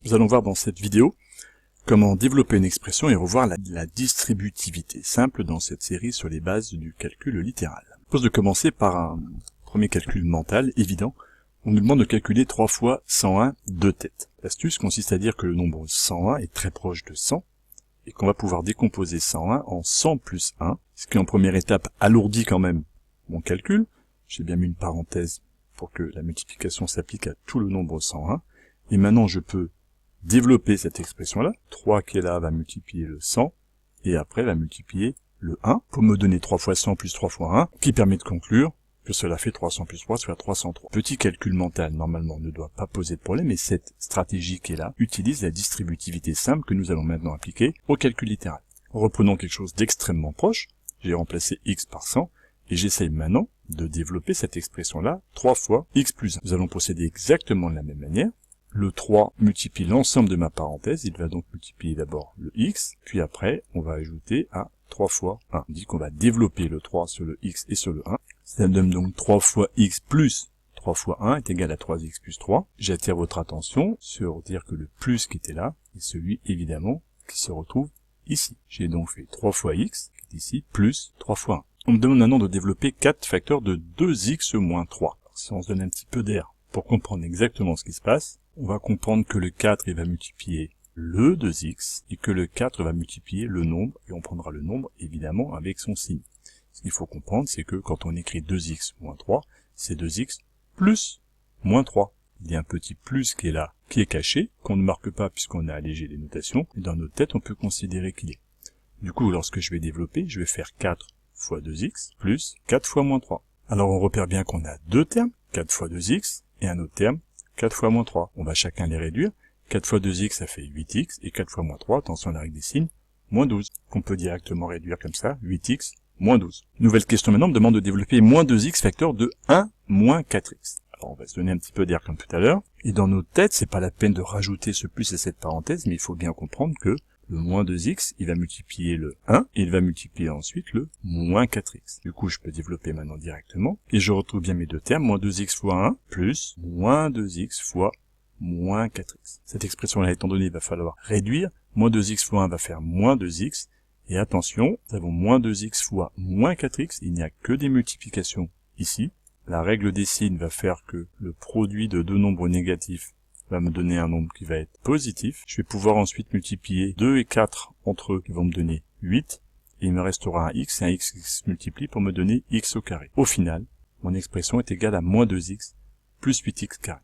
Nous allons voir dans cette vidéo comment développer une expression et revoir la distributivité simple dans cette série sur les bases du calcul littéral. Je propose de commencer par un premier calcul mental évident. On nous demande de calculer 3 fois 101 deux têtes. L'astuce consiste à dire que le nombre 101 est très proche de 100 et qu'on va pouvoir décomposer 101 en 100 plus 1, ce qui en première étape alourdit quand même mon calcul. J'ai bien mis une parenthèse pour que la multiplication s'applique à tout le nombre 101. Et maintenant je peux développer cette expression-là. 3 qui est là va multiplier le 100, et après va multiplier le 1, pour me donner 3 fois 100 plus 3 fois 1, qui permet de conclure que cela fait 300 plus 3, soit 303. Petit calcul mental, normalement, ne doit pas poser de problème, et cette stratégie qui est là utilise la distributivité simple que nous allons maintenant appliquer au calcul littéral. Reprenons quelque chose d'extrêmement proche, j'ai remplacé x par 100, et j'essaye maintenant de développer cette expression-là 3 fois x plus 1. Nous allons procéder exactement de la même manière. Le 3 multiplie l'ensemble de ma parenthèse, il va donc multiplier d'abord le x, puis après on va ajouter à 3 fois 1. On dit qu'on va développer le 3 sur le x et sur le 1. Ça donne donc 3 fois x plus 3 fois 1 est égal à 3x plus 3. J'attire votre attention sur dire que le plus qui était là est celui évidemment qui se retrouve ici. J'ai donc fait 3 fois x, qui est ici, plus 3 fois 1. On me demande maintenant de développer 4 facteurs de 2x moins 3. Alors, si on se donne un petit peu d'air pour comprendre exactement ce qui se passe, on va comprendre que le 4 il va multiplier le 2x et que le 4 va multiplier le nombre, et on prendra le nombre évidemment avec son signe. Ce qu'il faut comprendre, c'est que quand on écrit 2x moins 3, c'est 2x plus moins 3. Il y a un petit plus qui est là, qui est caché, qu'on ne marque pas puisqu'on a allégé les notations, et dans notre tête on peut considérer qu'il est. Du coup, lorsque je vais développer, je vais faire 4 fois 2x plus 4 fois moins 3. Alors on repère bien qu'on a deux termes, 4 fois 2x, et un autre terme, 4 fois moins 3. On va chacun les réduire. 4 fois 2x, ça fait 8x, et 4 fois moins 3, attention à la règle des signes, moins 12, qu'on peut directement réduire comme ça, 8x, moins 12. Nouvelle question maintenant, me demande de développer moins 2x facteur de 1 moins 4x. Alors on va se donner un petit peu d'air comme tout à l'heure, et dans notre tête, c'est pas la peine de rajouter ce plus et cette parenthèse, mais il faut bien comprendre que le moins 2x, il va multiplier le 1, et il va multiplier ensuite le moins 4x. Du coup, je peux développer maintenant directement, et je retrouve bien mes deux termes, moins 2x fois 1, plus moins 2x fois moins 4x. Cette expression-là étant donnée, il va falloir réduire. Moins 2x fois 1 va faire moins 2x, et attention, nous avons moins 2x fois moins 4x, il n'y a que des multiplications ici. La règle des signes va faire que le produit de deux nombres négatifs va me donner un nombre qui va être positif. Je vais pouvoir ensuite multiplier 2 et 4 entre eux qui vont me donner 8. Et il me restera un x et un x qui se multiplie pour me donner x au carré. Au final, mon expression est égale à moins 2x plus 8x carré.